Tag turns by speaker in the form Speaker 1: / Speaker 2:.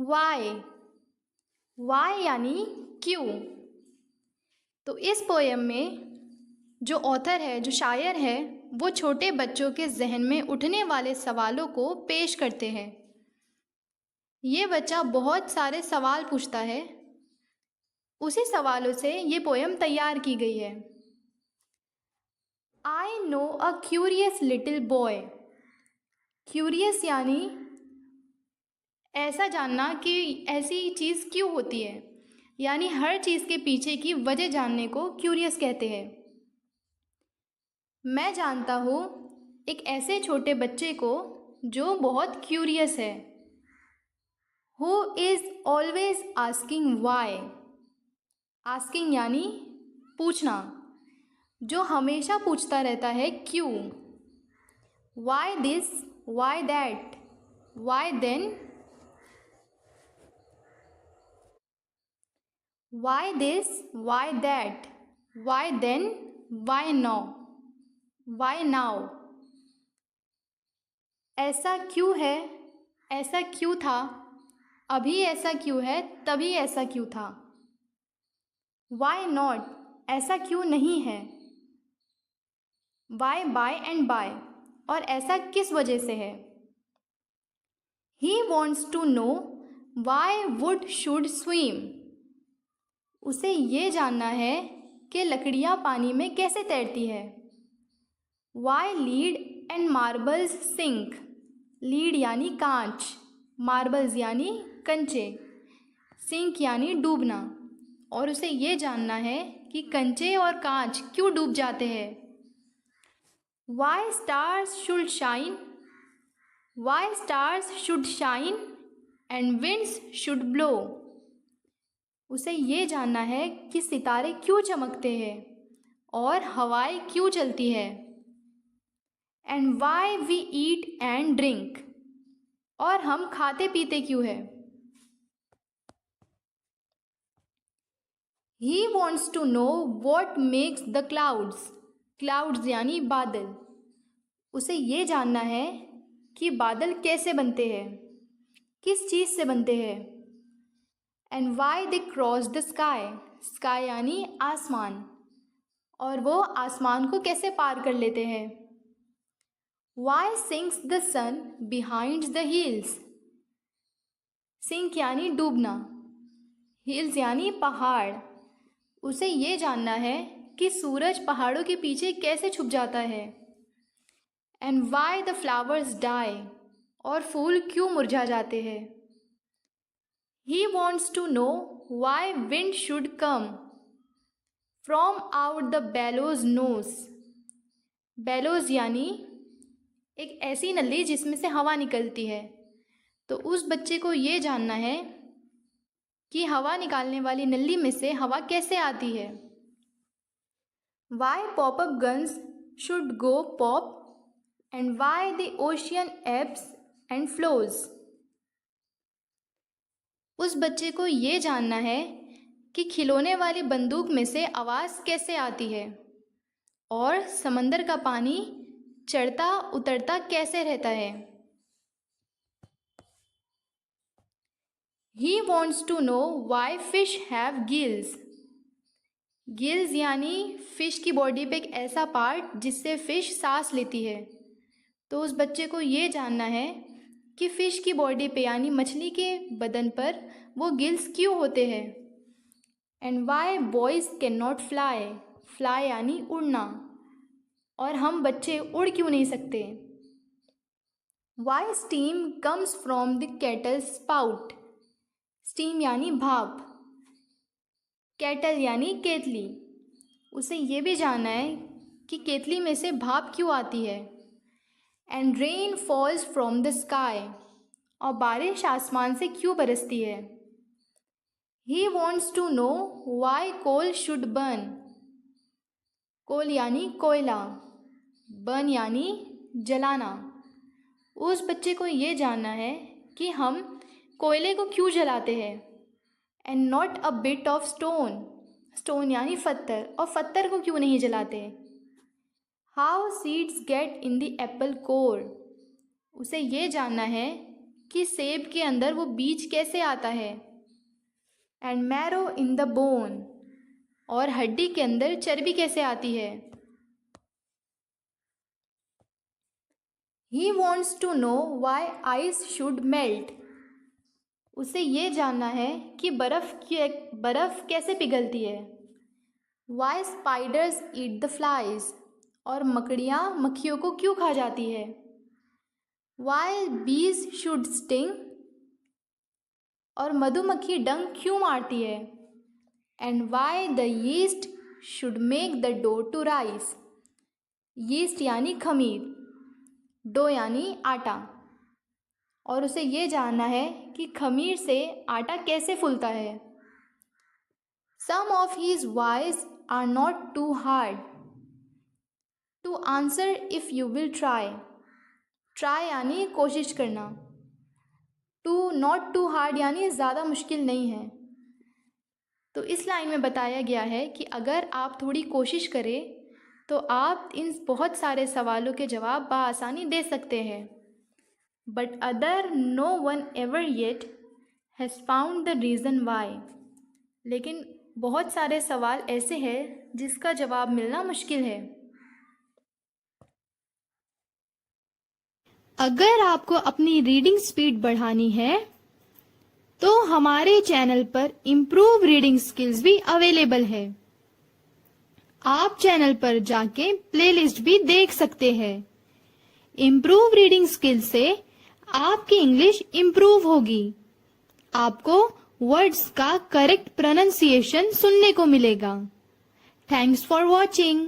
Speaker 1: Y. Y यानी क्यों। तो इस पोयम में जो ऑथर है, जो शायर है, वो छोटे बच्चों के जहन में उठने वाले सवालों को पेश करते हैं। ये बच्चा बहुत सारे सवाल पूछता है, उसी सवालों से ये पोयम तैयार की गई है। I know a curious little boy. Curious यानी ऐसा जानना कि ऐसी चीज़ क्यों होती है, यानी हर चीज़ के पीछे की वजह जानने को क्यूरियस कहते हैं। मैं जानता हूँ एक ऐसे छोटे बच्चे को जो बहुत क्यूरियस है। Who is always asking why. Asking यानी पूछना, जो हमेशा पूछता रहता है क्यों। Why this, why that, why then, why this, why that, why then, why now, why now. ऐसा क्यों है, ऐसा क्यों था, अभी ऐसा क्यों है, तभी ऐसा क्यों था। वाई नॉट, ऐसा क्यों नहीं है। वाई बाय एंड बाय, और ऐसा किस वजह से है। He wants to know why wood should swim. उसे ये जानना है कि लकड़ियाँ पानी में कैसे तैरती है। Why lead and marbles sink. Lead यानी कांच, मार्बल्स यानी कंचे, सिंक यानी डूबना, और उसे ये जानना है कि कंचे और कांच क्यों डूब जाते हैं। Why stars should shine, why stars should shine and winds should blow. उसे ये जानना है कि सितारे क्यों चमकते हैं और हवाएं क्यों चलती है। And why we eat and drink, और हम खाते पीते क्यों है। He wants to know what makes the clouds. Clouds यानी बादल। उसे ये जानना है कि बादल कैसे बनते हैं, किस चीज़ से बनते हैं। And why they cross the sky. Sky यानी आसमान, और वो आसमान को कैसे पार कर लेते हैं। Why sinks the sun behind the hills. Sink यानी डूबना, हिल्स यानी पहाड़। उसे ये जानना है कि सूरज पहाड़ों के पीछे कैसे छुप जाता है। And why the flowers die, और फूल क्यों मुरझा जाते हैं। He wants to know why wind should come from out the bellows nose. Bellows यानी एक ऐसी नली जिसमें से हवा निकलती है। तो उस बच्चे को ये जानना है कि हवा निकालने वाली नली में से हवा कैसे आती है। Why pop up guns should go pop and why the ocean ebbs and flows. उस बच्चे को ये जानना है कि खिलौने वाली बंदूक में से आवाज़ कैसे आती है और समंदर का पानी चढ़ता उतरता कैसे रहता है। He wants to know why fish have gills. Gills यानी फ़िश की बॉडी पे एक ऐसा पार्ट जिससे फ़िश सांस लेती है। तो उस बच्चे को ये जानना है कि फ़िश की बॉडी पे यानी मछली के बदन पर वो गिल्स क्यों होते हैं। And why boys can not fly. Fly यानी उड़ना, और हम बच्चे उड़ क्यों नहीं सकते। Why steam comes from the kettle spout. Steam यानी भाप, केटल यानी केतली। उसे ये भी जानना है कि केतली में से भाप क्यों आती है। And rain falls from the sky, और बारिश आसमान से क्यों बरसती है। He wants to know why coal should burn. Coal यानी कोयला, बर्न यानी जलाना। उस बच्चे को ये जानना है कि हम कोयले को क्यों जलाते हैं। And not a bit of stone. Stone यानी पत्थर, और पत्थर को क्यों नहीं जलाते। How seeds get in the Apple core. उसे ये जानना है कि सेब के अंदर वो बीज कैसे आता है। And marrow in the bone, और हड्डी के अंदर चर्बी कैसे आती है। He wants to know why ice should melt, उसे ये जानना है कि बर्फ़ कैसे पिघलती है। Why spiders eat the flies, और मकड़ियाँ मक्खियों को क्यों खा जाती है। वाई बीज शुड स्टिंग, और मधुमक्खी डंक क्यों मारती है। And why the yeast should make the dough to rise, yeast यानी खमीर, डो यानी आटा, और उसे ये जानना है कि खमीर से आटा कैसे फूलता है। Some of these whys are not too hard to answer if you will try, try यानी कोशिश करना, टू नॉट टू हार्ड यानी ज़्यादा मुश्किल नहीं है। तो इस लाइन में बताया गया है कि अगर आप थोड़ी कोशिश करें तो आप इन बहुत सारे सवालों के जवाब बआसानी दे सकते हैं। But other no one ever yet has found the reason why, लेकिन बहुत सारे सवाल ऐसे हैं जिसका जवाब मिलना मुश्किल है। अगर आपको अपनी रीडिंग स्पीड बढ़ानी है तो हमारे चैनल पर इम्प्रूव रीडिंग स्किल्स भी अवेलेबल है। आप चैनल पर जाके प्लेलिस्ट भी देख सकते हैं। इम्प्रूव रीडिंग स्किल्स से आपकी इंग्लिश इम्प्रूव होगी। आपको वर्ड्स का करेक्ट प्रोनाउंसिएशन सुनने को मिलेगा। Thanks for watching.